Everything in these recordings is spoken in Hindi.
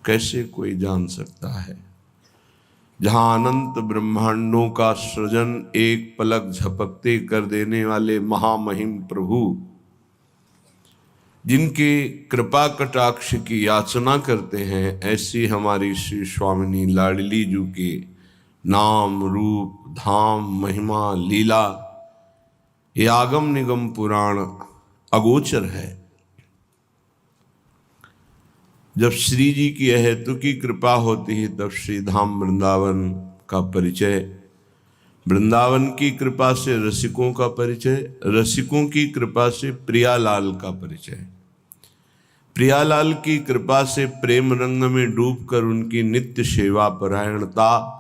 कैसे कोई जान सकता है। जहां अनंत ब्रह्मांडों का सृजन एक पलक झपकते कर देने वाले महामहिम प्रभु, जिनके कृपा कटाक्ष की याचना करते हैं, ऐसी हमारी श्री स्वामिनी लाडली जू के नाम रूप धाम महिमा लीला ये आगम निगम पुराण अगोचर है। जब श्री जी की अहेतु की कृपा होती है तब श्री धाम वृंदावन का परिचय, वृंदावन की कृपा से रसिकों का परिचय, रसिकों की कृपा से प्रियालाल का परिचय, प्रियालाल की कृपा से प्रेम रंग में डूबकर उनकी नित्य सेवा परायणता,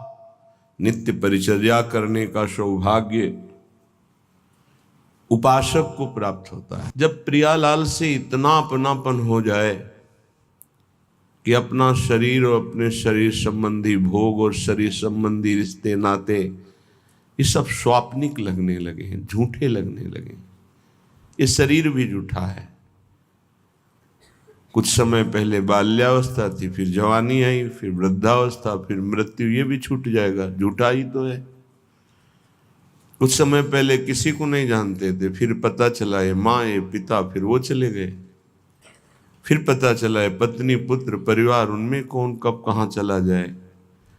नित्य परिचर्या करने का सौभाग्य उपासक को प्राप्त होता है। जब प्रियालाल से इतना अपनापन हो जाए कि अपना शरीर और अपने शरीर संबंधी भोग और शरीर संबंधी रिश्ते नाते ये सब स्वाप्निक लगने लगे हैं, झूठे लगने लगे। ये शरीर भी झूठा है। कुछ समय पहले बाल्यावस्था थी, फिर जवानी आई, फिर वृद्धावस्था, फिर मृत्यु, ये भी छूट जाएगा, झूठा ही तो है। कुछ समय पहले किसी को नहीं जानते थे, फिर पता चला ये माँ ये पिता, फिर वो चले गए, फिर पता चला है पत्नी पुत्र परिवार, उनमें कौन कब कहाँ चला जाए,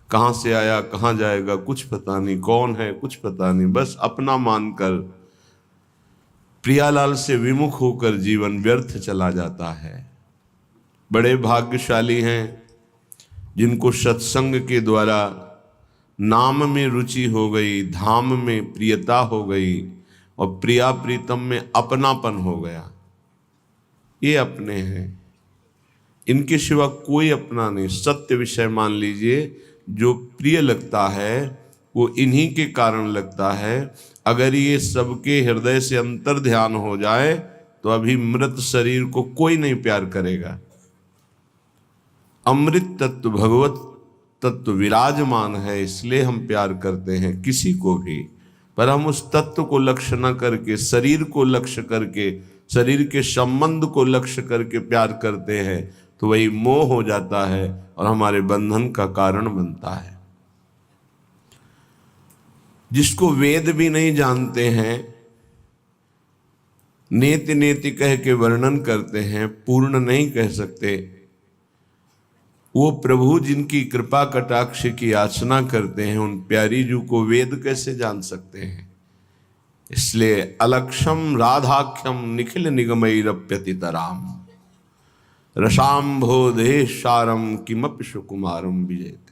कहाँ से आया कहाँ जाएगा कुछ पता नहीं, कौन है कुछ पता नहीं, बस अपना मानकर प्रियालाल से विमुख होकर जीवन व्यर्थ चला जाता है। बड़े भाग्यशाली हैं जिनको सत्संग के द्वारा नाम में रुचि हो गई, धाम में प्रियता हो गई और प्रिया प्रीतम में अपनापन हो गया। ये अपने हैं, इनके सिवा कोई अपना नहीं। सत्य विषय मान लीजिए, जो प्रिय लगता है वो इन्हीं के कारण लगता है। अगर ये सबके हृदय से अंतर ध्यान हो जाए तो अभी मृत शरीर को कोई नहीं प्यार करेगा। अमृत तत्व भगवत तत्व विराजमान है, इसलिए हम प्यार करते हैं किसी को भी, पर हम उस तत्व को लक्ष्य न करके, शरीर को लक्ष्य करके, शरीर के संबंध को लक्ष्य करके प्यार करते हैं तो वही मोह हो जाता है और हमारे बंधन का कारण बनता है। जिसको वेद भी नहीं जानते हैं, नेति नेति कह के वर्णन करते हैं, पूर्ण नहीं कह सकते, वो प्रभु जिनकी कृपा कटाक्ष की याचना करते हैं, उन प्यारी जू को वेद कैसे जान सकते हैं। इसलिए अलक्षम राधाख्यम निखिल निगमैरप्यतितराम रसाम्भोधे सारम किमपि सुकुमारम विजयते।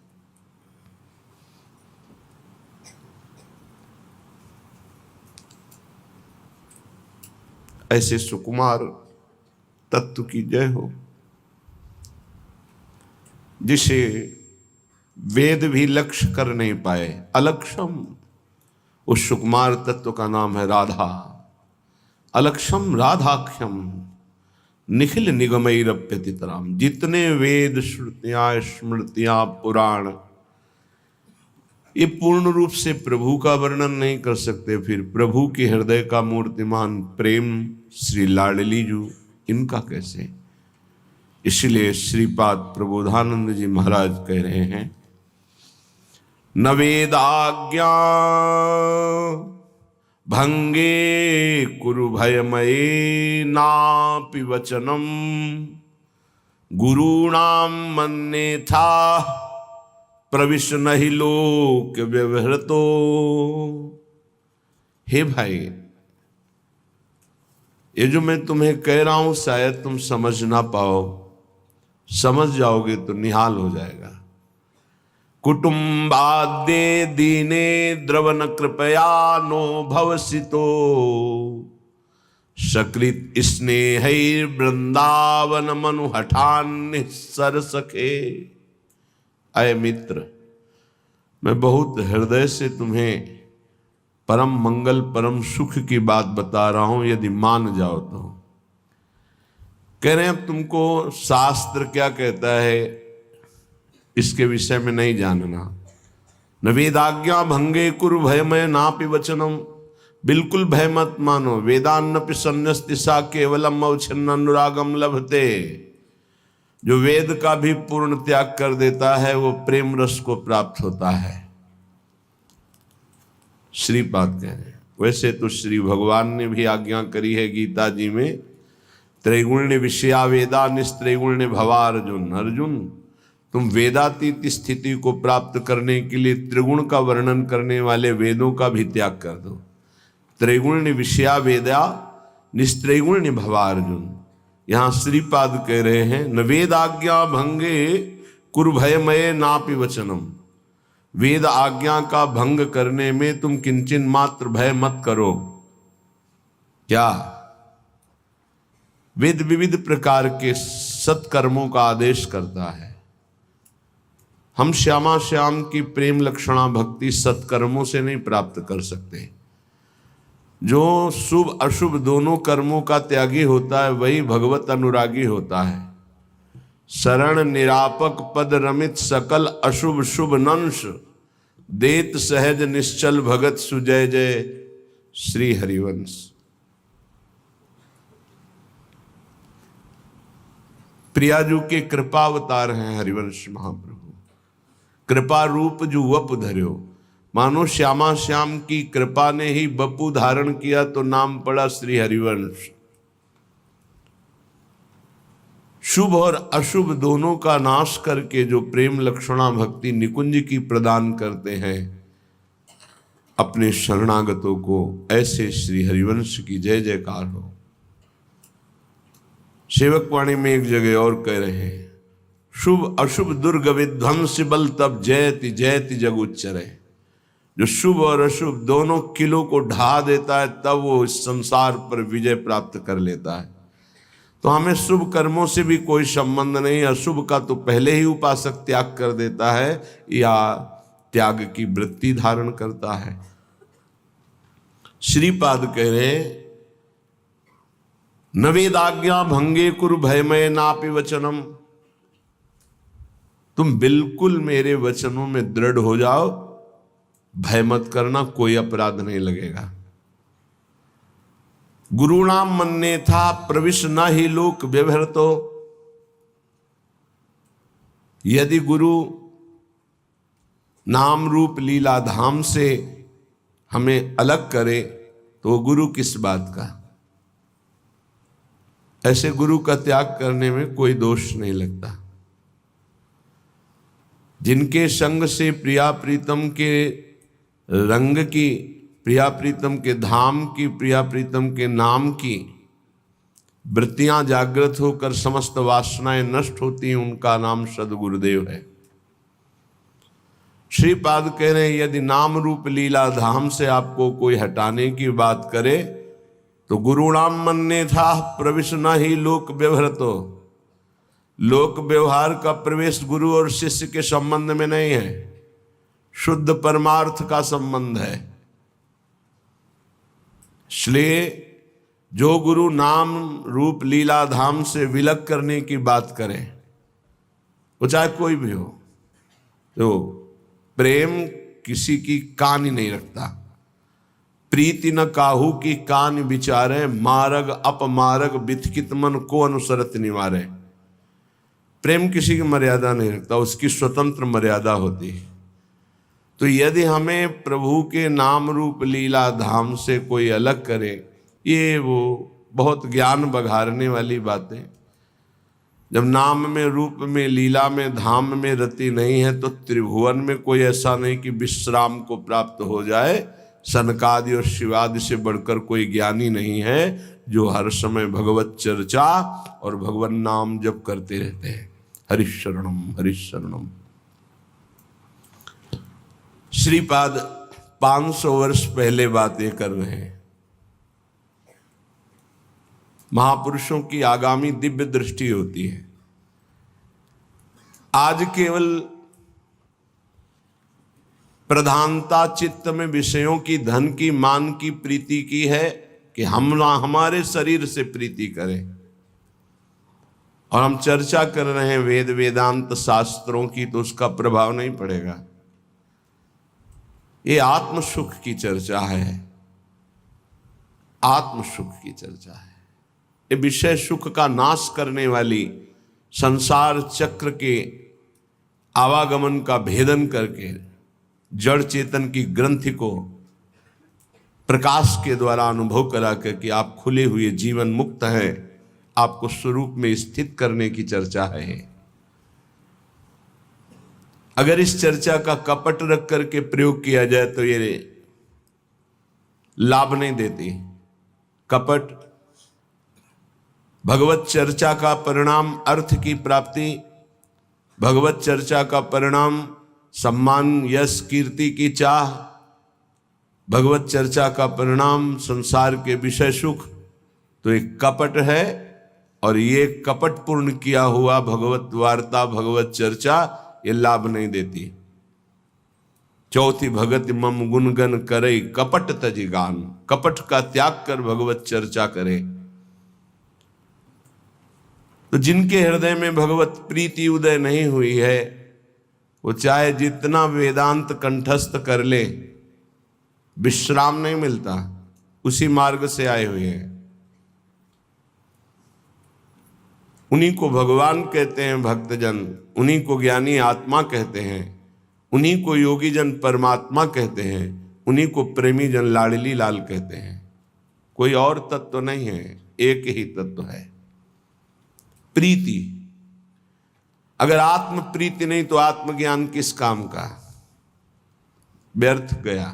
ऐसे सुकुमार तत्व की जय हो, जिसे वेद भी लक्ष्य कर नहीं पाए। अलक्षम, उस सुकुमार तत्व का नाम है राधा। अलक्षम राधाख्यम निखिल निगमैरप्यतितराम। जितने वेद श्रुतियां स्मृतियां पुराण ये पूर्ण रूप से प्रभु का वर्णन नहीं कर सकते, फिर प्रभु के हृदय का मूर्तिमान प्रेम श्री लाडली जू, इनका कैसे। इसलिए श्रीपाद प्रबोधानंद जी महाराज कह रहे हैं, न वेदाज्ञा भंगे कुरु भयमये नापि वचनम गुरूणाम मन्येथा प्रविश नहि लोक व्यवहृतो। हे भाई, ये जो मैं तुम्हें कह रहा हूं शायद तुम समझ ना पाओ, समझ जाओगे तो निहाल हो जाएगा। कुटुंबाद्ये दीने द्रवन कृपया नो भवसितो सकृत स्नेहैर् वृंदावन मनु हठान्य सर सखे। अय मित्र, मैं बहुत हृदय से तुम्हें परम मंगल परम सुख की बात बता रहा हूं, यदि मान जाओ तो। कह रहे हैं अब तुमको शास्त्र क्या कहता है इसके विषय में नहीं जानना। न वेदाज्ञा भंगे कुरु भयमय नापि वचनम। बिल्कुल भय मत मानो। वेदान्नपि सन्न्यस्ति सा केवलम अवच्छिन्न अनुरागम लभते। जो वेद का भी पूर्ण त्याग कर देता है वो प्रेम रस को प्राप्त होता है। श्रीपाद कह रहे हैं। वैसे तो श्री भगवान ने भी आज्ञा करी है गीता जी में, त्रैगुण्य विषया वेदा निस्त्रैगुण्य भवा अर्जुन। अर्जुन, तुम वेदातीत स्थिति को प्राप्त करने के लिए त्रिगुण का वर्णन करने वाले वेदों का भी त्याग कर दो। त्रैगुण्य विषया वेदा निस्त्रैगुण्य भवा अर्जुन। यहाँ श्रीपाद कह रहे हैं, न वेद आज्ञा भंगे कुरु भयमये नापि वचनम। वेद आज्ञा का भंग करने में तुम किंचन मात्र भय मत करो। क्या? वेद विविध प्रकार के सत्कर्मों का आदेश करता है। हम श्यामा श्याम की प्रेम लक्षणा भक्ति सत्कर्मों से नहीं प्राप्त कर सकते। जो शुभ अशुभ दोनों कर्मों का त्यागी होता है वही भगवत अनुरागी होता है। शरण निरापक पद रमित सकल अशुभ शुभ नंश, देत सहज निश्चल भगत सुजय जय श्री हरिवंश। प्रियाजू के कृपा अवतार हैं हरिवंश महाप्रभु। कृपा रूप जो वप धर्यो। मानो श्यामा श्याम की कृपा ने ही बपू धारण किया तो नाम पड़ा श्री हरिवंश। शुभ और अशुभ दोनों का नाश करके जो प्रेम लक्षणा भक्ति निकुंज की प्रदान करते हैं अपने शरणागतों को, ऐसे श्री हरिवंश की जय जयकार हो। सेवक वाणी में एक जगह और कह रहे हैं, शुभ अशुभ दुर्ग विध्वंस बल तब जयति जयति जग उच्चरे। जो शुभ और अशुभ दोनों किलों को ढा देता है तब वो इस संसार पर विजय प्राप्त कर लेता है। तो हमें शुभ कर्मों से भी कोई संबंध नहीं। अशुभ का तो पहले ही उपासक त्याग कर देता है या त्याग की वृत्ति धारण करता है। श्रीपाद कह रहे, न वेदाज्ञा भंगे कुरु भयमय नापि वचनम। तुम बिल्कुल मेरे वचनों में दृढ़ हो जाओ, भय मत करना, कोई अपराध नहीं लगेगा। गुरुणाम मन्ने था प्रविश न ही लोक व्यवहृतो। यदि गुरु नाम रूप लीला धाम से हमें अलग करे तो गुरु किस बात का। ऐसे गुरु का त्याग करने में कोई दोष नहीं लगता। जिनके संग से प्रिया प्रीतम के रंग की, प्रिया प्रीतम के धाम की, प्रिया प्रीतम के नाम की वृत्तियां जागृत होकर समस्त वासनाएं नष्ट होती हैं, उनका नाम सदगुरुदेव है। श्रीपाद कह रहे हैं, यदि नाम रूप लीला धाम से आपको कोई हटाने की बात करे तो गुरुणाम मन्ने था प्रविश न ही लोक व्यवहृतो। लोक व्यवहार का प्रवेश गुरु और शिष्य के संबंध में नहीं है, शुद्ध परमार्थ का संबंध है। इसलिए जो गुरु नाम रूप लीला धाम से विलग करने की बात करे, वो चाहे कोई भी हो, तो प्रेम किसी की कान ही नहीं रखता। प्रीति न काहू की कान विचारे, मारग अपमारग बिथकित मन को अनुसरत निवारे। प्रेम किसी की मर्यादा नहीं रखता, उसकी स्वतंत्र मर्यादा होती है। तो यदि हमें प्रभु के नाम रूप लीला धाम से कोई अलग करे, ये वो बहुत ज्ञान बघारने वाली बातें। जब नाम में रूप में लीला में धाम में रति नहीं है तो त्रिभुवन में कोई ऐसा नहीं कि विश्राम को प्राप्त हो जाए। सनकादि और शिवादि से बढ़कर कोई ज्ञानी नहीं है जो हर समय भगवत चर्चा और भगवान नाम जप करते रहते हैं। हरिशरणम हरिशरणम। श्रीपाद 500 वर्ष पहले बातें कर रहे हैं। महापुरुषों की आगामी दिव्य दृष्टि होती है। आज केवल प्रधानता चित्त में विषयों की, धन की, मान की, प्रीति की है कि हम हमारे शरीर से प्रीति करें। और हम चर्चा कर रहे हैं वेद वेदांत शास्त्रों की, तो उसका प्रभाव नहीं पड़ेगा। ये आत्म सुख की चर्चा है, आत्म सुख की चर्चा है। ये विषय सुख का नाश करने वाली संसार चक्र के आवागमन का भेदन करके जड़ चेतन की ग्रंथि को प्रकाश के द्वारा अनुभव करा करके आप खुले हुए जीवन मुक्त हैं, आपको स्वरूप में स्थित करने की चर्चा है। अगर इस चर्चा का कपट रख करके प्रयोग किया जाए तो ये लाभ नहीं देती। कपट भगवत चर्चा का परिणाम अर्थ की प्राप्ति, भगवत चर्चा का परिणाम सम्मान यश कीर्ति की चाह, भगवत चर्चा का परिणाम संसार के विषय सुख, तो एक कपट है। और ये कपट पूर्ण किया हुआ भगवत वार्ता भगवत चर्चा ये लाभ नहीं देती। चौथी भगत मम गुणगन करे कपट तजी गान, कपट का त्याग कर भगवत चर्चा करे। तो जिनके हृदय में भगवत प्रीति उदय नहीं हुई है वो चाहे जितना वेदांत कंठस्थ कर ले विश्राम नहीं मिलता, उसी मार्ग से आए हुए हैं। उन्हीं को भगवान कहते हैं भक्तजन, उन्हीं को ज्ञानी आत्मा कहते हैं, उन्हीं को योगी जन परमात्मा कहते हैं, उन्हीं को प्रेमी जन लाडली लाल कहते हैं। कोई और तत्व नहीं है, एक ही तत्व है, प्रीति। अगर आत्म प्रीति नहीं तो आत्मज्ञान किस काम का, व्यर्थ गया।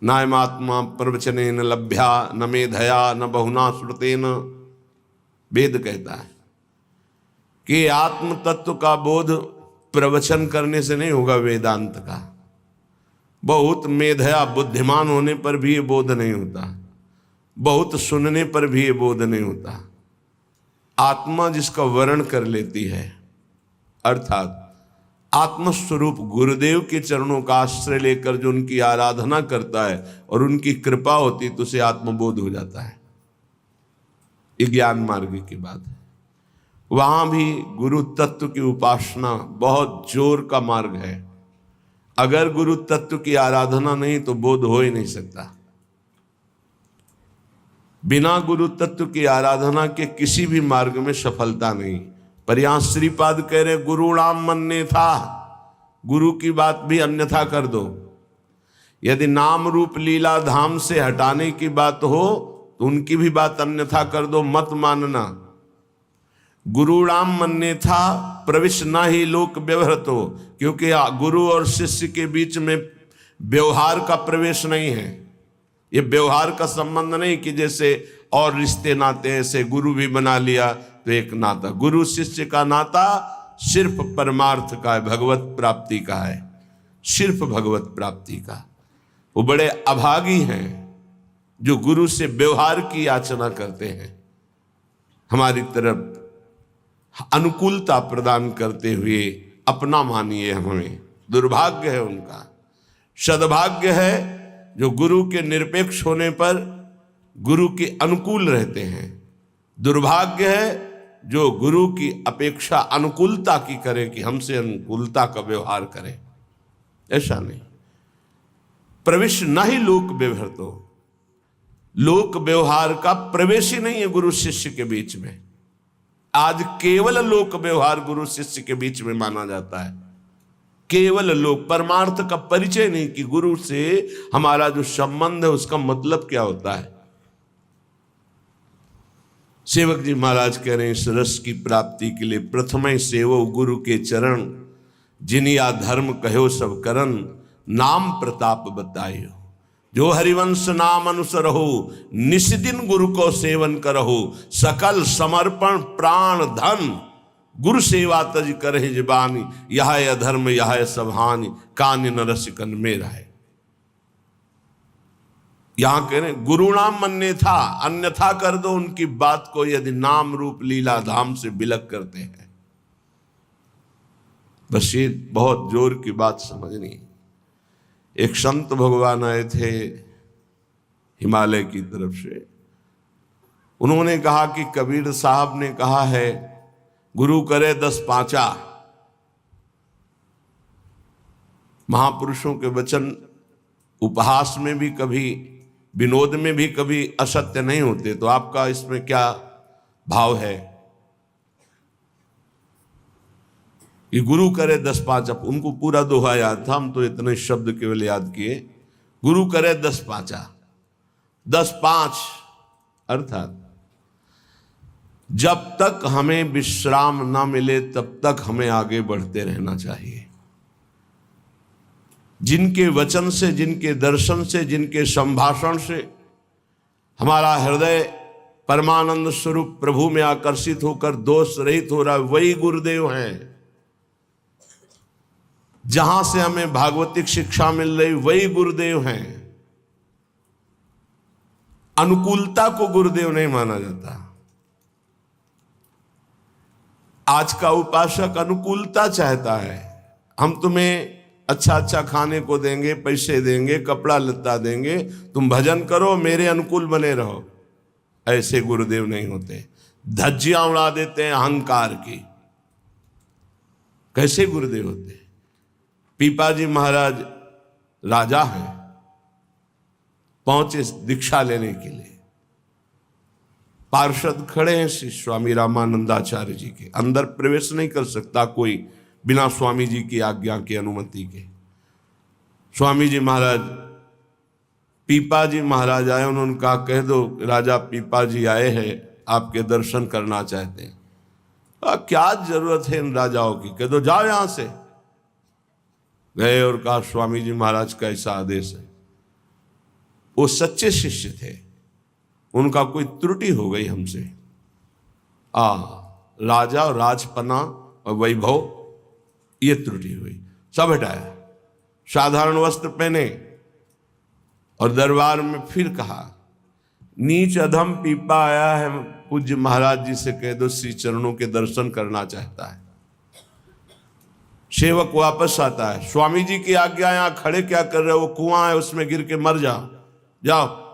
नायमात्मा प्रवचनेन लभ्या न मेधया न बहुना श्रुतेन, वेद कहता है कि आत्म तत्व का बोध प्रवचन करने से नहीं होगा। वेदांत का बहुत मेधया बुद्धिमान होने पर भी ये बोध नहीं होता, बहुत सुनने पर भी ये बोध नहीं होता। आत्मा जिसका वर्ण कर लेती है, अर्थात आत्मस्वरूप गुरुदेव के चरणों का आश्रय लेकर जो उनकी आराधना करता है और उनकी कृपा होती तो उसे आत्मबोध हो जाता है। ये ज्ञान मार्ग की बात है। वहां भी गुरु तत्व की उपासना बहुत जोर का मार्ग है। अगर गुरु तत्व की आराधना नहीं तो बोध हो ही नहीं सकता। बिना गुरु तत्व की आराधना के किसी भी मार्ग में सफलता नहीं। पर यहां श्रीपाद कह रहे गुरु नाम मन्ने था, गुरु की बात भी अन्यथा कर दो। यदि नाम रूप लीला धाम से हटाने की बात हो तो उनकी भी बात अन्यथा कर दो, मत मानना। गुरु नाम मन्ने था प्रविश ना ही लोक व्यवहृत हो, क्योंकि गुरु और शिष्य के बीच में व्यवहार का प्रवेश नहीं है। ये व्यवहार का संबंध नहीं कि जैसे और रिश्ते नाते ऐसे गुरु भी बना लिया तो एक नाता। गुरु शिष्य का नाता सिर्फ परमार्थ का है, भगवत प्राप्ति का है, सिर्फ भगवत प्राप्ति का। वो बड़े अभागी हैं जो गुरु से व्यवहार की याचना करते हैं, हमारी तरफ अनुकूलता प्रदान करते हुए अपना मानिए हमें। दुर्भाग्य है उनका। सद्भाग्य है जो गुरु के निरपेक्ष होने पर गुरु के अनुकूल रहते हैं। दुर्भाग्य है जो गुरु की अपेक्षा अनुकूलता की करे कि हमसे अनुकूलता का व्यवहार करें। ऐसा नहीं। प्रवेश न ही लोक व्यवहार, तो लोक व्यवहार का प्रवेश ही नहीं है गुरु शिष्य के बीच में। आज केवल लोक व्यवहार गुरु शिष्य के बीच में माना जाता है। केवल लोक, परमार्थ का परिचय नहीं कि गुरु से हमारा जो संबंध है उसका मतलब क्या होता है। सेवक जी महाराज कह रहे हैं इस रस की प्राप्ति के लिए प्रथम सेवो गुरु के चरण, जिनिया धर्म कहो सब करन, नाम प्रताप बतायो। जो हरिवंश नाम अनुसरहो, निस्दिन गुरु को सेवन करहो, सकल समर्पण प्राण धन, गुरु सेवा तज करहि जबानी, यह अधर्म यह सब हानि, कान न रसिकन मेरा है। यहां कह रहे गुरु नाम मन्ने था, अन्यथा कर दो उनकी बात को यदि नाम रूप लीला धाम से बिलक करते हैं। बस ये बहुत जोर की बात समझनी। एक संत भगवान आए थे हिमालय की तरफ से। उन्होंने कहा कि कबीर साहब ने कहा है गुरु करे 10 पांचा। महापुरुषों के वचन उपहास में भी कभी, विनोद में भी कभी असत्य नहीं होते। तो आपका इसमें क्या भाव है? कि गुरु करे 10 पाँच। उनको पूरा दोहा याद था, हम तो इतने शब्द केवल याद किए। गुरु करे 10 पाँचा, 10 पाँच अर्थात जब तक हमें विश्राम ना मिले तब तक हमें आगे बढ़ते रहना चाहिए। जिनके वचन से, जिनके दर्शन से, जिनके संभाषण से हमारा हृदय परमानंद स्वरूप प्रभु में आकर्षित होकर दोष रहित हो रहा है, वही गुरुदेव हैं। जहां से हमें भागवतिक शिक्षा मिल रही वही गुरुदेव हैं। अनुकूलता को गुरुदेव नहीं माना जाता। आज का उपासक अनुकूलता चाहता है। हम तुम्हें अच्छा अच्छा खाने को देंगे, पैसे देंगे, कपड़ा लत्ता देंगे, तुम भजन करो, मेरे अनुकूल बने रहो। ऐसे गुरुदेव नहीं होते। धज्जियां उड़ा देते हैं अहंकार की। कैसे गुरुदेव होते? पीपाजी महाराज राजा हैं, पहुंचे दीक्षा लेने के लिए। पार्षद खड़े हैं श्री स्वामी रामानंदाचार्य जी के। अंदर प्रवेश नहीं कर सकता कोई बिना स्वामी जी की आज्ञा की, अनुमति के। स्वामी जी महाराज, पीपा जी महाराज आए, उन्होंने कहा कह दो राजा पीपा जी आए हैं, आपके दर्शन करना चाहते हैं। क्या जरूरत है इन राजाओं की, कह दो जाओ यहां से। गए और कहा स्वामी जी महाराज का ऐसा आदेश है। वो सच्चे शिष्य थे, उनका कोई त्रुटि हो गई हमसे। राजा और राजपना और वैभव, ये त्रुटि हुई, सब हटाया, साधारण वस्त्र पहने और दरबार में फिर कहा नीच अधम पीपा आया है, पूज्य महाराज जी से कह दो श्री चरणों के दर्शन करना चाहता है। सेवक वापस आता है, स्वामी जी की आज्ञा, यहां खड़े क्या कर रहे हो, वो कुआं है उसमें गिर के मर जाओ, जाओ।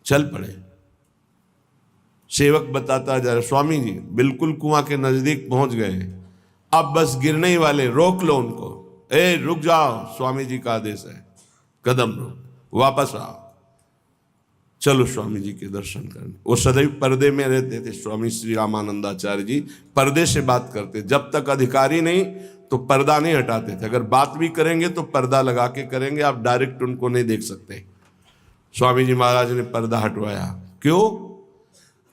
चल पड़े। सेवक बताता जा रहा, स्वामी जी बिल्कुल कुआं के नजदीक पहुंच गए, अब बस गिरने ही वाले, रोक लो उनको। रुक जाओ, स्वामी जी का आदेश है, कदम रोक, वापस आओ, चलो स्वामी जी के दर्शन करने। वो सदैव पर्दे में रहते थे। स्वामी श्री रामानंदाचार्य जी पर्दे से बात करते, जब तक अधिकारी नहीं तो पर्दा नहीं हटाते थे। अगर बात भी करेंगे तो पर्दा लगा के करेंगे, आप डायरेक्ट उनको नहीं देख सकते। स्वामी जी महाराज ने पर्दा हटवाया। क्यों?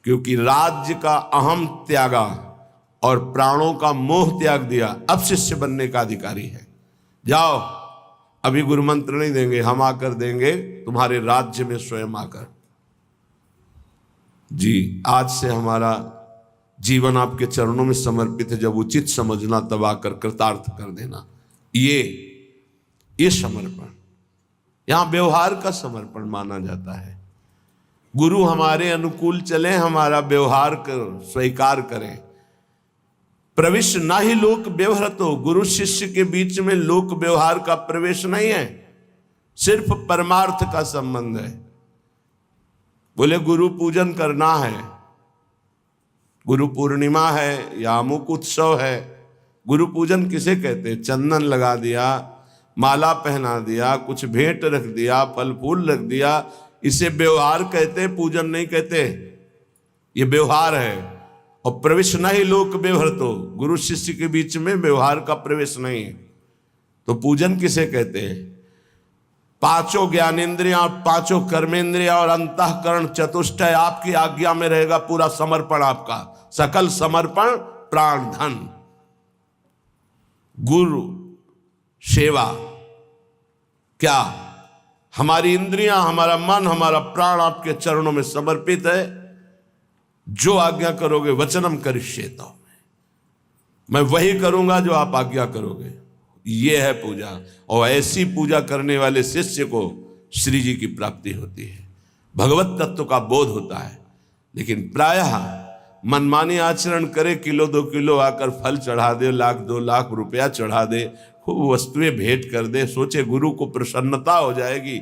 क्योंकि राज्य का अहम त्यागा और प्राणों का मोह त्याग दिया, अब शिष्य बनने का अधिकारी है। जाओ, अभी गुरु मंत्र नहीं देंगे, हम आकर देंगे तुम्हारे राज्य में स्वयं आकर। जी, आज से हमारा जीवन आपके चरणों में समर्पित है। जब उचित समझना तब आकर कृतार्थ कर देना। ये समर्पण यहां व्यवहार का समर्पण माना जाता है। गुरु हमारे अनुकूल चले, हमारा व्यवहार स्वीकार करें। प्रवेश ना ही लोक व्यवहृतो, गुरु शिष्य के बीच में लोक व्यवहार का प्रवेश नहीं है, सिर्फ परमार्थ का संबंध है। बोले गुरु पूजन करना है, गुरु पूर्णिमा है या अमुक उत्सव है। गुरु पूजन किसे कहते? चंदन लगा दिया, माला पहना दिया, कुछ भेंट रख दिया, फल फूल रख दिया, इसे व्यवहार कहते, पूजन नहीं कहते। ये व्यवहार है। और प्रवेश नहीं लोक व्यवहृतो, गुरु शिष्य के बीच में व्यवहार का प्रवेश नहीं है, तो पूजन किसे कहते हैं? पांचों ज्ञानेंद्रियां, पांचों कर्मेंद्रियां और अंतःकरण चतुष्टय आपकी आज्ञा में रहेगा। पूरा समर्पण आपका, सकल समर्पण, प्राण धन। गुरु सेवा क्या? हमारी इंद्रियां, हमारा मन, हमारा प्राण आपके चरणों में समर्पित है। जो आज्ञा करोगे, वचनम करिष्येत, मैं वही करूंगा जो आप आज्ञा करोगे। ये है पूजा। और ऐसी पूजा करने वाले शिष्य को श्री जी की प्राप्ति होती है, भगवत तत्व का बोध होता है। लेकिन प्रायः मनमानी आचरण करे, किलो 2 किलो आकर फल चढ़ा दे, 1-2 लाख रुपया चढ़ा दे, खूब वस्तुएं भेंट कर दे, सोचे गुरु को प्रसन्नता हो जाएगी।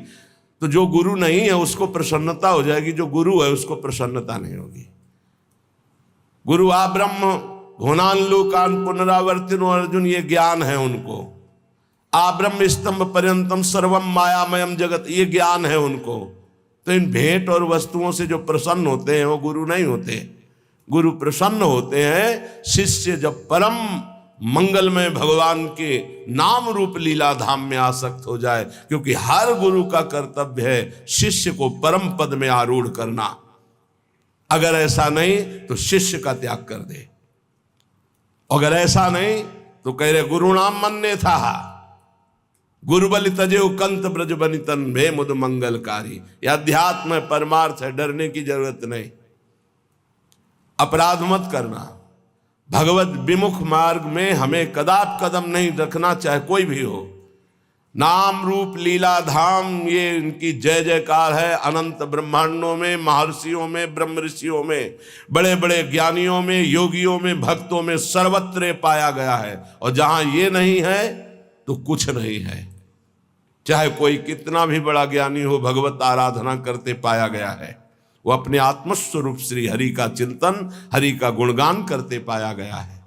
तो जो गुरु नहीं है उसको प्रसन्नता हो जाएगी, जो गुरु है उसको प्रसन्नता नहीं होगी। गुरु आ ब्रह्म घुनान लोकान पुनरावर्तिनो, अर्जुन ये ज्ञान है उनको। आ ब्रह्म स्तंभ पर्यंतम सर्वम मायामयम जगत, ये ज्ञान है उनको। तो इन भेंट और वस्तुओं से जो प्रसन्न होते हैं वो गुरु नहीं होते। गुरु प्रसन्न होते हैं शिष्य जब परम मंगलमय भगवान के नाम रूप लीला धाम में आसक्त हो जाए, क्योंकि हर गुरु का कर्तव्य है शिष्य को परम पद में आरूढ़ करना। अगर ऐसा नहीं तो शिष्य का त्याग कर दे, अगर ऐसा नहीं तो कह रहे गुरु नाम मन्ने था, गुरु बलि तजेउ कंत ब्रज बनितन भे मुद मंगलकारी। यह अध्यात्म परमार्थ है, डरने की जरूरत नहीं। अपराध मत करना, भगवत विमुख मार्ग में हमें कदाप कदम नहीं रखना, चाहे कोई भी हो। नाम रूप लीला धाम ये इनकी जय जयकार है अनंत ब्रह्मांडों में, महर्षियों में, ब्रह्म ऋषियों में, बड़े बड़े ज्ञानियों में, योगियों में, भक्तों में सर्वत्र पाया गया है। और जहां ये नहीं है तो कुछ नहीं है। चाहे कोई कितना भी बड़ा ज्ञानी हो, भगवत आराधना करते पाया गया है। वो अपने आत्मस्वरूप श्री हरि का चिंतन, हरि का गुणगान करते पाया गया है।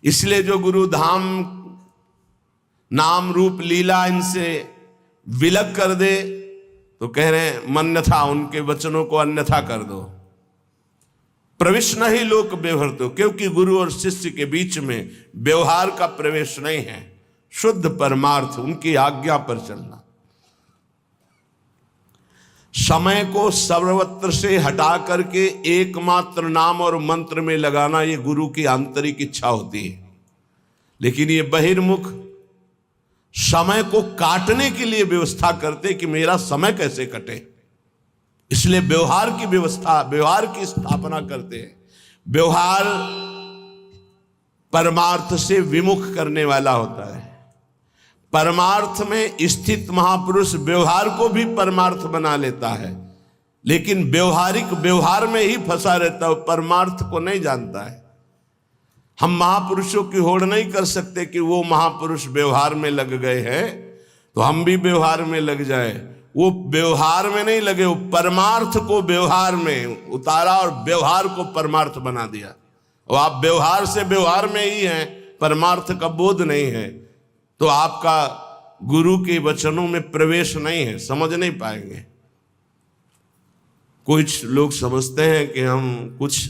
इसलिए जो गुरु धाम नाम रूप लीला इनसे विलग कर दे तो कह रहे हैं मन्यथा, उनके वचनों को अन्यथा कर दो। प्रवेश नहीं लोक व्यवहृतो, क्योंकि गुरु और शिष्य के बीच में व्यवहार का प्रवेश नहीं है। शुद्ध परमार्थ, उनकी आज्ञा पर चलना। समय को सर्वत्र से हटा करके एकमात्र नाम और मंत्र में लगाना, ये गुरु की आंतरिक इच्छा होती है। लेकिन ये बहिर्मुख समय को काटने के लिए व्यवस्था करते कि मेरा समय कैसे कटे, इसलिए व्यवहार की व्यवस्था, व्यवहार की स्थापना करते हैं। व्यवहार परमार्थ से विमुख करने वाला होता है। परमार्थ में स्थित महापुरुष व्यवहार को भी परमार्थ बना लेता है, लेकिन व्यवहारिक व्यवहार में ही फंसा रहता है, परमार्थ को नहीं जानता है। हम महापुरुषों की होड़ नहीं कर सकते कि वो महापुरुष व्यवहार में लग गए हैं तो हम भी व्यवहार में लग जाए। वो व्यवहार में नहीं लगे, वो परमार्थ को व्यवहार में उतारा और व्यवहार को परमार्थ बना दिया। और आप व्यवहार से व्यवहार में ही हैं, परमार्थ का बोध नहीं है, तो आपका गुरु के वचनों में प्रवेश नहीं है, समझ नहीं पाएंगे। कुछ लोग समझते हैं कि हम कुछ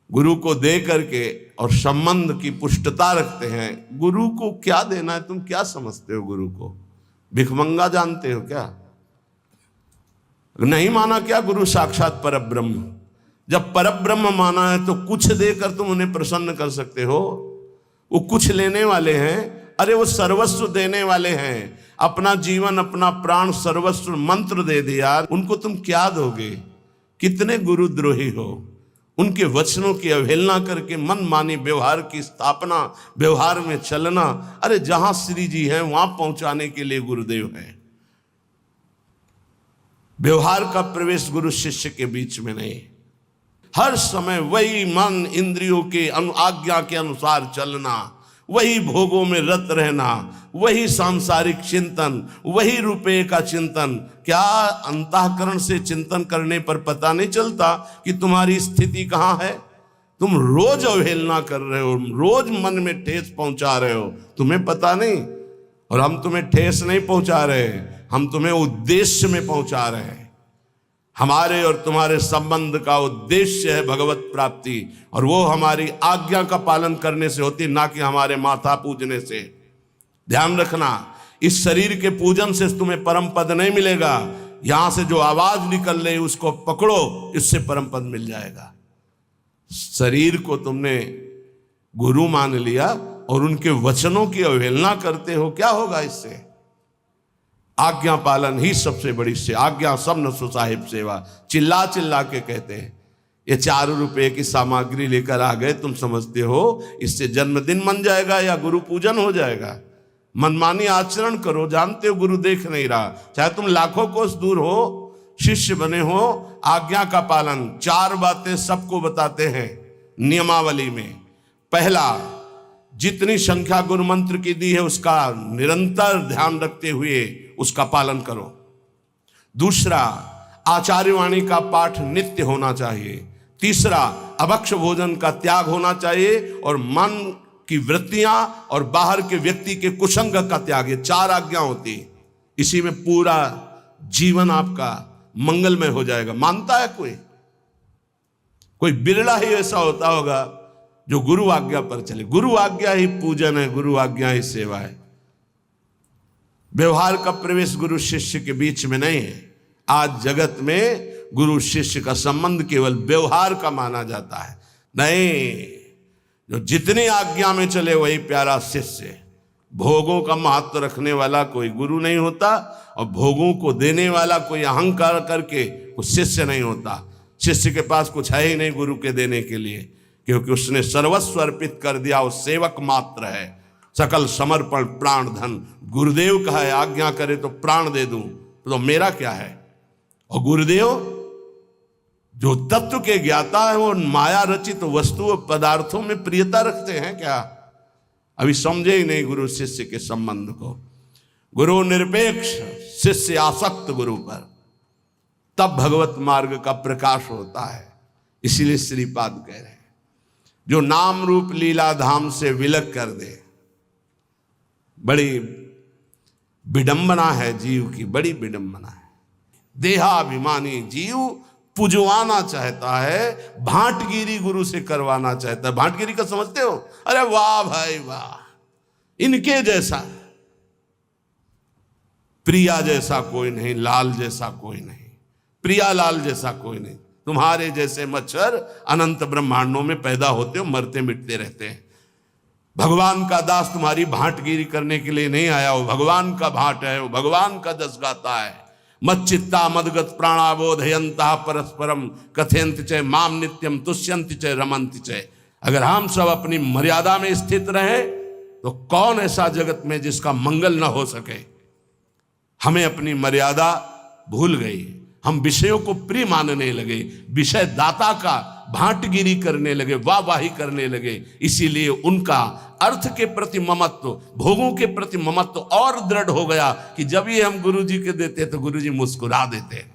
गुरु को दे करके और संबंध की पुष्टता रखते हैं। गुरु को क्या देना है? तुम क्या समझते हो गुरु को? भिखमंगा जानते हो क्या? नहीं माना क्या गुरु साक्षात परब्रह्म? जब परब्रह्म माना है तो कुछ देकर तुम उन्हें प्रसन्न कर सकते हो। वो कुछ लेने वाले हैं, अरे वो सर्वस्व देने वाले हैं। अपना जीवन, अपना प्राण, सर्वस्व मंत्र दे दिया, उनको तुम क्या दोगे? कितने गुरुद्रोही हो। उनके वचनों की अवहेलना करके मनमानी व्यवहार की स्थापना, व्यवहार में चलना। अरे जहां श्री जी हैं वहां पहुंचाने के लिए गुरुदेव हैं। व्यवहार का प्रवेश गुरु शिष्य के बीच में नहीं। हर समय वही मन इंद्रियों के आज्ञा के अनुसार चलना, वही भोगों में रत रहना, वही सांसारिक चिंतन, वही रुपये का चिंतन। क्या अंतःकरण से चिंतन करने पर पता नहीं चलता कि तुम्हारी स्थिति कहाँ है? तुम रोज अवहेलना कर रहे हो, रोज मन में ठेस पहुंचा रहे हो, तुम्हें पता नहीं। और हम तुम्हें ठेस नहीं पहुंचा रहे, हम तुम्हें उद्देश्य में पहुंचा रहे हैं। हमारे और तुम्हारे संबंध का उद्देश्य है भगवत प्राप्ति, और वो हमारी आज्ञा का पालन करने से होती, ना कि हमारे माथा पूजने से। ध्यान रखना, इस शरीर के पूजन से तुम्हें परम पद नहीं मिलेगा। यहां से जो आवाज निकल रही उसको पकड़ो, इससे परम पद मिल जाएगा। शरीर को तुमने गुरु मान लिया और उनके वचनों की अवहेलना करते हो, क्या होगा इससे? आज्ञा पालन ही सबसे बड़ी से आज्ञा सब न सो साहिब सेवा, चिल्ला चिल्ला के कहते हैं। ये 4 रुपए की सामग्री लेकर आ गए, तुम समझते हो इससे जन्मदिन मन जाएगा या गुरु पूजन हो जाएगा? मनमानी आचरण करो, जानते हो गुरु देख नहीं रहा। चाहे तुम लाखों कोस दूर हो, शिष्य बने हो, आज्ञा का पालन। 4 बातें सबको बताते हैं नियमावली में। पहला, जितनी संख्या गुरु मंत्र की दी है उसका निरंतर ध्यान रखते हुए उसका पालन करो। दूसरा, आचार्य वाणी का पाठ नित्य होना चाहिए। तीसरा, अभक्ष भोजन का त्याग होना चाहिए और मन की वृत्तियां और बाहर के व्यक्ति के कुसंग का त्याग। ये 4 आज्ञा होती, इसी में पूरा जीवन आपका मंगलमय हो जाएगा। मानता है कोई? कोई बिरला ही ऐसा होता होगा जो गुरु आज्ञा पर चले। गुरु आज्ञा ही पूजन है, गुरु आज्ञा ही सेवा है। व्यवहार का प्रवेश गुरु शिष्य के बीच में नहीं है। आज जगत में गुरु शिष्य का संबंध केवल व्यवहार का माना जाता है। नहीं, जो जितनी आज्ञा में चले वही प्यारा शिष्य है। भोगों का महत्व रखने वाला कोई गुरु नहीं होता, और भोगों को देने वाला कोई अहंकार करके वो शिष्य नहीं होता। शिष्य के पास कुछ है ही नहीं गुरु के देने के लिए, क्योंकि उसने सर्वस्व अर्पित कर दिया, वो सेवक मात्र है। सकल समर्पण प्राण धन। गुरुदेव कहा है आज्ञा करे तो प्राण दे दूं, तो मेरा क्या है। और गुरुदेव जो तत्व के ज्ञाता है वो माया रचित वस्तु पदार्थों में प्रियता रखते हैं क्या? अभी समझे ही नहीं गुरु शिष्य के संबंध को। गुरु निरपेक्ष, शिष्य आसक्त गुरु पर, तब भगवत मार्ग का प्रकाश होता है। इसीलिए श्रीपाद कह रहे हैं जो नाम रूप लीला धाम से विलग कर दे। बड़ी विडंबना है जीव की, बड़ी विडंबना है। देहाभिमानी जीव पुजवाना चाहता है, भांटगिरी गुरु से करवाना चाहता है। भांटगिरी का समझते हो? अरे वाह भाई वाह, इनके जैसा, प्रिया जैसा कोई नहीं, लाल जैसा कोई नहीं, प्रिया लाल जैसा कोई नहीं। तुम्हारे जैसे मच्छर अनंत ब्रह्मांडों में पैदा होते हो, मरते मिटते रहते हैं। भगवान का दास तुम्हारी भांटगिरी करने के लिए नहीं आया, वो भगवान का भांट है, वो भगवान का जस गाता है। मच्चित्ता मदगत प्राणाबोधयंता परस्परम कथयंत च माम नित्यम तुष्यंत च रमंत च। अगर हम सब अपनी मर्यादा में स्थित रहे तो कौन ऐसा जगत में जिसका मंगल न हो सके। हमें अपनी मर्यादा भूल गई, हम विषयों को प्रिय मानने लगे, विषय दाता का भांटगिरी करने लगे, वाहवाही करने लगे। इसीलिए उनका अर्थ के प्रति ममत्व, भोगों के प्रति ममत्व और दृढ़ हो गया कि जब ये हम गुरु जी के देते तो गुरु जी मुस्कुरा देते।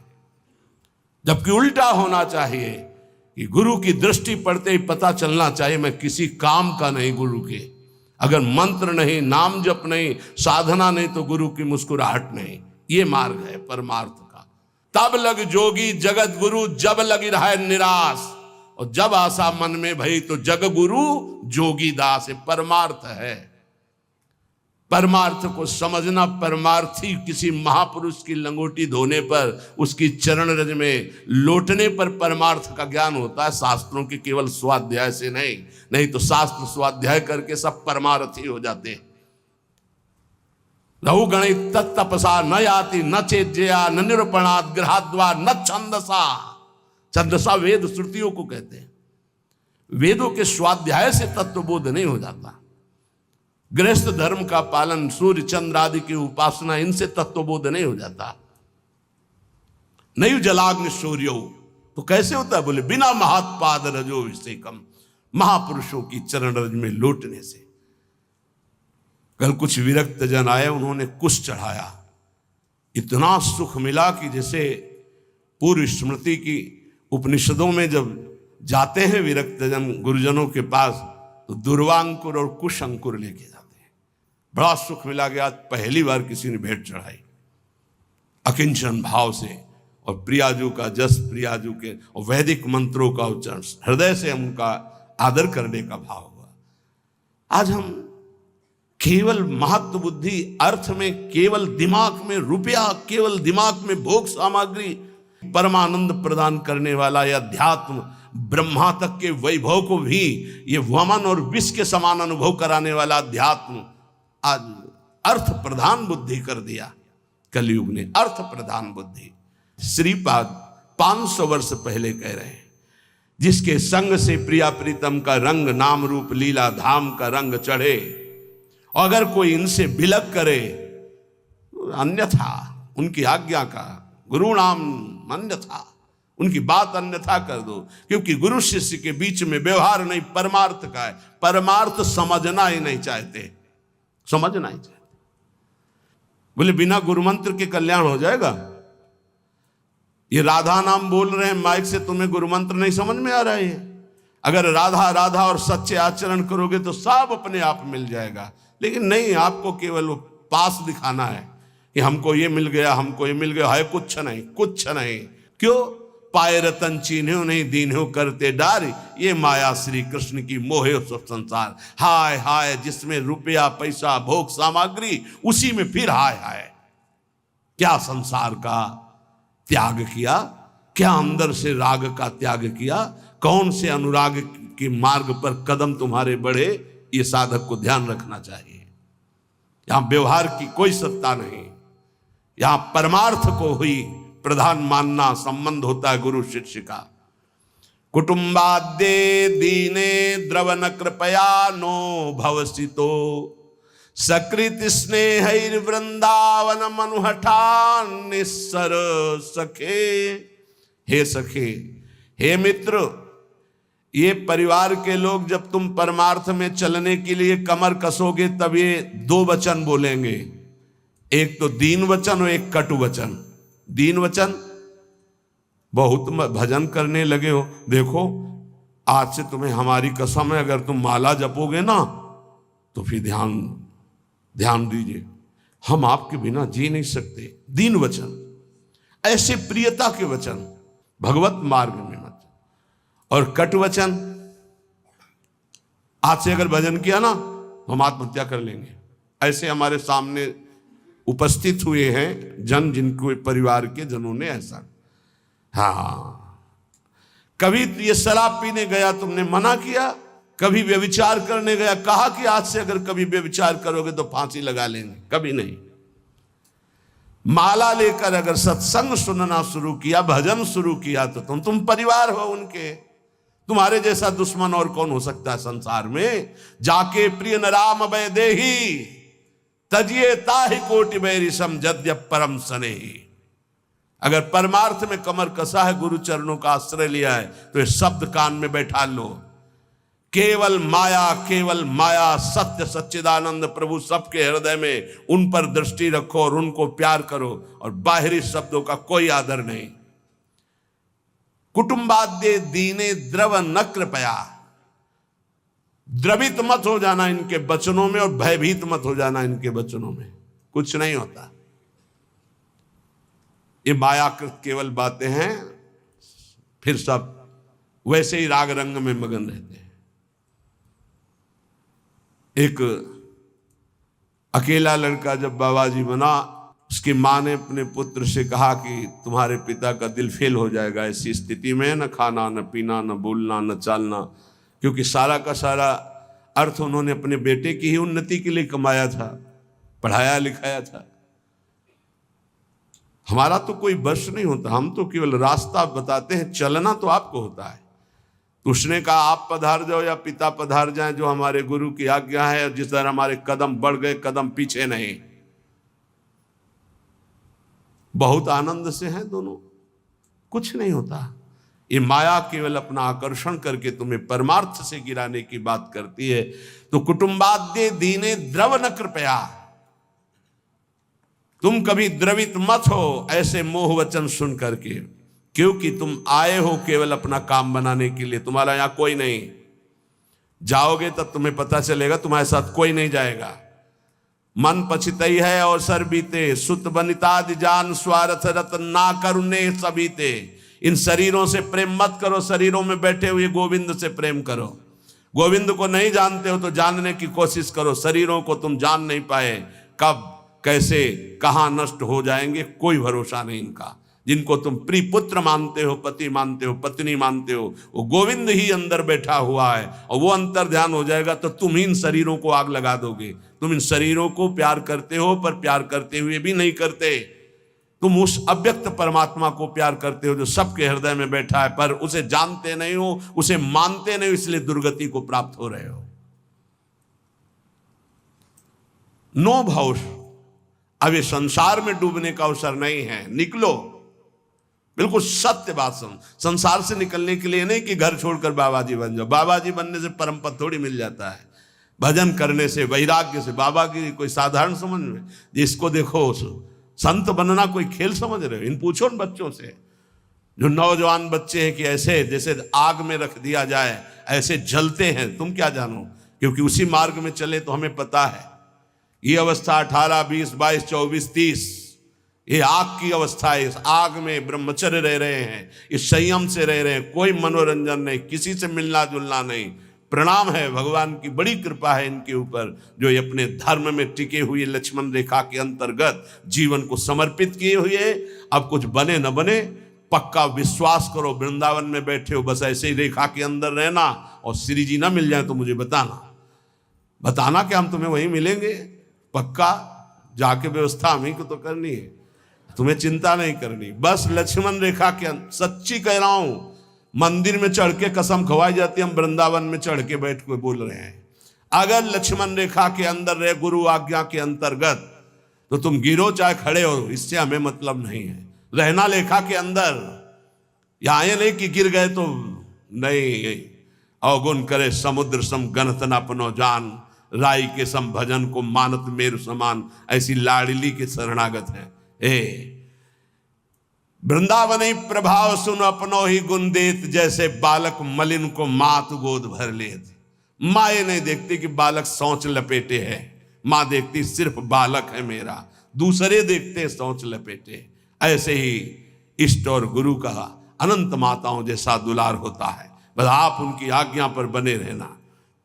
जबकि उल्टा होना चाहिए कि गुरु की दृष्टि पड़ते ही पता चलना चाहिए मैं किसी काम का नहीं गुरु के। अगर मंत्र नहीं, नाम जप नहीं, साधना नहीं तो गुरु की मुस्कुराहट नहीं। ये मार्ग है परमार्थ का। तब लग जोगी जगत गुरु, जब लगी रहा निराश, और जब आशा मन में भई तो जग गुरु जोगी दास। परमार्थ है। परमार्थ को समझना, परमार्थी किसी महापुरुष की लंगोटी धोने पर, उसकी चरण रज में लौटने पर परमार्थ का ज्ञान होता है, शास्त्रों के केवल स्वाध्याय से नहीं। नहीं तो शास्त्र स्वाध्याय करके सब परमार्थी हो जाते। रहु गणित तत्तपसा न याति न चेज्या न निरूपणात् ग्रहाद्वा न छंदसा। छंदसा वेद श्रुतियों को कहते हैं। वेदों के स्वाध्याय से तत्वबोध नहीं हो जाता। गृहस्थ धर्म का पालन, सूर्य चंद्र आदि की उपासना, इनसे तत्वबोध नहीं हो जाता। नहीं जलाग्नि सूर्यो तो कैसे होता है? बोले बिना महात्पाद रजो विषेकम, महापुरुषों की चरण रज में लौटने से। कल कुछ विरक्त जन आए, उन्होंने कुश चढ़ाया, इतना सुख मिला कि जैसे पूर्व स्मृति की उपनिषदों में जब जाते हैं विरक्त जन गुरुजनों के पास तो दुर्वांकुर और कुश अंकुर लेके जाते हैं। बड़ा सुख मिला कि आज पहली बार किसी ने भेंट चढ़ाई अकिंचन भाव से, और प्रियाजू का जस, प्रियाजू के और वैदिक मंत्रों का उच्चारण, हृदय से हम उनका आदर करने का भाव हुआ। आज हम केवल महत्व बुद्धि अर्थ में, केवल दिमाग में रुपया, केवल दिमाग में भोग सामग्री, परमानंद प्रदान करने वाला यह अध्यात्म, ब्रह्मा तक के वैभव को भी ये वमन और विष के समान अनुभव कराने वाला अध्यात्म आज अर्थ प्रधान बुद्धि कर दिया। कलयुग ने अर्थ प्रधान बुद्धि। श्रीपाद 500 वर्ष पहले कह रहे हैं, जिसके संग से प्रिया प्रीतम का रंग, नाम रूप लीला धाम का रंग चढ़े, अगर कोई इनसे बिलक करे अन्यथा उनकी आज्ञा का, गुरु नाम अन्यथा, उनकी बात अन्यथा कर दो। क्योंकि गुरु शिष्य के बीच में व्यवहार नहीं, परमार्थ का है। परमार्थ समझना ही नहीं चाहते, समझना ही चाहते। बोले बिना गुरु मंत्र के कल्याण हो जाएगा? ये राधा नाम बोल रहे हैं माइक से, तुम्हें गुरु मंत्र नहीं समझ में आ रहा है? अगर राधा राधा और सच्चे आचरण करोगे तो सब अपने आप मिल जाएगा। लेकिन नहीं, आपको केवल वो पास दिखाना है कि हमको ये मिल गया, हमको ये मिल गया, है कुछ नहीं, कुछ नहीं। क्यों? पाए रतन चीन्हो नहीं दीन्हो करते डार, ये माया श्री कृष्ण की मोहे सब संसार। हाय हाय जिसमें रुपया पैसा भोग सामग्री, उसी में फिर हाय हाय। क्या संसार का त्याग किया, क्या अंदर से राग का त्याग किया, कौन से अनुराग के मार्ग पर कदम तुम्हारे बढ़े, ये साधक को ध्यान रखना चाहिए। यहां व्यवहार की कोई सत्ता नहीं, यहां परमार्थ को हुई प्रधान मानना संबंध होता है गुरु शिष्य का। कुटुंबाद्ये दीने द्रवन कृपया नो भवसितो, सकृत स्नेह वृंदावन मनुहठान निस्सर सखे। हे सखे, हे मित्र, ये परिवार के लोग जब तुम परमार्थ में चलने के लिए कमर कसोगे तब ये दो वचन बोलेंगे, एक तो दीन वचन और एक कटु वचन। दीन वचन, बहुत भजन करने लगे हो, देखो आज से तुम्हें हमारी कसम है, अगर तुम माला जपोगे ना तो फिर ध्यान दीजिए, हम आपके बिना जी नहीं सकते। दीन वचन, ऐसे प्रियता के वचन भगवत मार्ग में मत। और कटु वचन, आज से अगर भजन किया ना तो हम आत्महत्या कर लेंगे। ऐसे हमारे सामने उपस्थित हुए हैं जन, जिनको परिवार के जनों ने ऐसा। हाँ, कभी ये शराब पीने गया तुमने मना किया, कभी व्यभिचार करने गया कहा कि आज से अगर कभी व्यभिचार करोगे तो फांसी लगा लेंगे, कभी नहीं। माला लेकर अगर सत्संग सुनना शुरू किया, भजन शुरू किया तो तुम परिवार हो उनके। तुम्हारे जैसा दुश्मन और कौन हो सकता है संसार में। जाके प्रिय न राम अभय देही, तजिए ताहि कोटि बैरी समझद्य परम स्नेही। अगर परमार्थ में कमर कसा है, गुरु चरणों का आश्रय लिया है, तो ये शब्द कान में बैठा लो, केवल माया सत्य सच्चिदानंद प्रभु सबके हृदय में, उन पर दृष्टि रखो और उनको प्यार करो, और बाहरी शब्दों का कोई आदर नहीं। कुटुंबाद्ये दीने द्रव न कृपया, द्रवित मत हो जाना इनके वचनों में और भयभीत मत हो जाना इनके वचनों में, कुछ नहीं होता। ये मायाकृत केवल बातें हैं, फिर सब वैसे ही राग रंग में मगन रहते हैं। एक अकेला लड़का जब बाबा जी बना, उसकी माँ ने अपने पुत्र से कहा कि तुम्हारे पिता का दिल फेल हो जाएगा ऐसी स्थिति में, न खाना न पीना न बोलना न चालना, क्योंकि सारा का सारा अर्थ उन्होंने अपने बेटे की ही उन्नति के लिए कमाया था, पढ़ाया लिखाया था। हमारा तो कोई बस नहीं होता, हम तो केवल रास्ता बताते हैं, चलना तो आपको होता है। तो उसने कहा आप पधार जाओ या पिता पधार जाएं, जो हमारे गुरु की आज्ञा है, और जिस तरह हमारे कदम बढ़ गए, कदम पीछे नहीं। बहुत आनंद से हैं दोनों, कुछ नहीं होता। ये माया केवल अपना आकर्षण करके तुम्हें परमार्थ से गिराने की बात करती है। तो कुटुंबाद्ये दीने द्रव न कृपया, तुम कभी द्रवित मत हो ऐसे मोह वचन सुन करके, क्योंकि तुम आए हो केवल अपना काम बनाने के लिए, तुम्हारा यहां कोई नहीं। जाओगे तब तुम्हें पता चलेगा, तुम्हारे साथ कोई नहीं जाएगा। मन पछितई है और सर बीते, सुत बनितादि जान स्वार्थ रत ना करुणे सबीते। इन शरीरों से प्रेम मत करो, शरीरों में बैठे हुए गोविंद से प्रेम करो। गोविंद को नहीं जानते हो तो जानने की कोशिश करो। शरीरों को तुम जान नहीं पाए, कब कैसे कहाँ नष्ट हो जाएंगे कोई भरोसा नहीं इनका। जिनको तुम प्रिय पुत्र मानते हो, पति मानते हो, पत्नी मानते हो, वो गोविंद ही अंदर बैठा हुआ है, और वो अंतर ध्यान हो जाएगा तो तुम इन शरीरों को आग लगा दोगे। तुम इन शरीरों को प्यार करते हो, पर प्यार करते हुए भी नहीं करते। तुम उस अव्यक्त परमात्मा को प्यार करते हो जो सबके हृदय में बैठा है, पर उसे जानते नहीं हो, उसे मानते नहीं हो, इसलिए दुर्गति को प्राप्त हो रहे हो। नो भाव, अब ये संसार में डूबने का अवसर नहीं है, निकलो। बिल्कुल सत्य बात सुन। संसार से निकलने के लिए नहीं कि घर छोड़कर बाबा जी बन जाओ। बाबा जी बनने से परम पद थोड़ी मिल जाता है। भजन करने से, वैराग्य से, बाबा की कोई साधारण समझ में, इसको देखो संत बनना कोई खेल समझ रहे हो? इन पूछो उन बच्चों से जो नौजवान बच्चे हैं कि ऐसे जैसे आग में रख दिया जाए ऐसे जलते हैं। तुम क्या जानो, क्योंकि उसी मार्ग में चले तो हमें पता है। ये अवस्था 18, 20, 22, 24, 30 ये आग की अवस्था है, इस आग में ब्रह्मचर्य रह रहे हैं, इस संयम से रह रहे हैं, कोई मनोरंजन नहीं, किसी से मिलना जुलना नहीं। प्रणाम है, भगवान की बड़ी कृपा है इनके ऊपर, जो ये अपने धर्म में टिके हुए लक्ष्मण रेखा के अंतर्गत जीवन को समर्पित किए हुए। अब कुछ बने न बने, पक्का विश्वास करो, वृंदावन में बैठे हो बस ऐसे ही रेखा के अंदर रहना, और श्री जी ना मिल जाए तो मुझे बताना कि हम तुम्हें वहीं मिलेंगे। पक्का जाके व्यवस्था हम ही को तो करनी है, तुम्हें चिंता नहीं करनी। बस लक्ष्मण रेखा के सच्ची कह रहा हूं, मंदिर में चढ़ के कसम खवाई जाती है, हम वृंदावन में चढ़ के बैठ के बोल रहे हैं। अगर लक्ष्मण रेखा के अंदर रहे, गुरु आज्ञा के अंतर्गत, तो तुम गिरो चाहे खड़े हो, इससे हमें मतलब नहीं है। रहना लेखा के अंदर, यहां ये नहीं कि गिर गए तो नहीं। अवगुण करे समुद्र सम गणत न अपनो जान, राई के सम भजन को मानत मेरु समान, ऐसी लाडली के शरणागत है। वृंदावनी प्रभाव सुन अपनो ही गुण देत, जैसे बालक मलिन को मात गोद भर लेत। माँ ये नहीं देखती कि बालक सोच लपेटे है, माँ देखती सिर्फ बालक है मेरा, दूसरे देखते सोच लपेटे। ऐसे ही इष्ट और गुरु का अनंत माताओं जैसा दुलार होता है, बस आप उनकी आज्ञा पर बने रहना।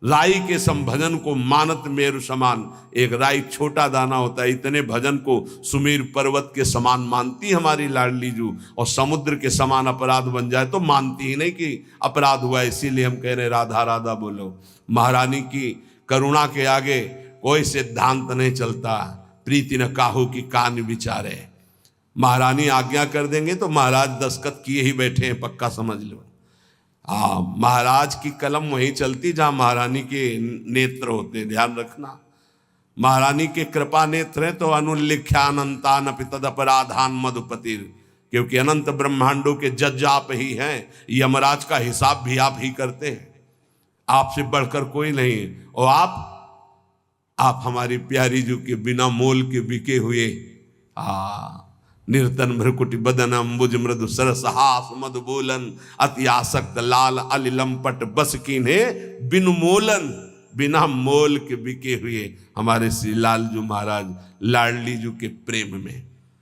राई के संभजन को मानत मेरु समान, एक राई छोटा दाना होता है, इतने भजन को सुमेर पर्वत के समान मानती हमारी लाडली जू, और समुद्र के समान अपराध बन जाए तो मानती ही नहीं कि अपराध हुआ। इसीलिए हम कह रहे राधा राधा बोलो। महारानी की करुणा के आगे कोई सिद्धांत नहीं चलता, प्रीति न काहू की कान विचारे। महारानी आज्ञा कर देंगे तो महाराज दस्तखत किए ही बैठे हैं, पक्का समझ लो। महाराज की कलम वहीं चलती जहां महारानी के नेत्र होते, ध्यान रखना। महारानी के कृपा नेत्र हैं तो अनुल्लिख्यानंतान तद अपराधान मधुपतिर, क्योंकि अनंत ब्रह्मांडों के जज आप ही हैं, यमराज का हिसाब भी आप ही करते हैं, आपसे बढ़कर कोई नहीं। और आप हमारी प्यारी जो के बिना मोल के बिके हुए निर्तन भ्रकुटि बदन अम्बुज मृदु सरस हास मधु बोलन, अति आसक्त लाल अलिलंपट बस कीन्हे बिनु मोलन, बिना मोल के बिके हुए हमारे श्री लालजू महाराज लाडली जू के प्रेम में।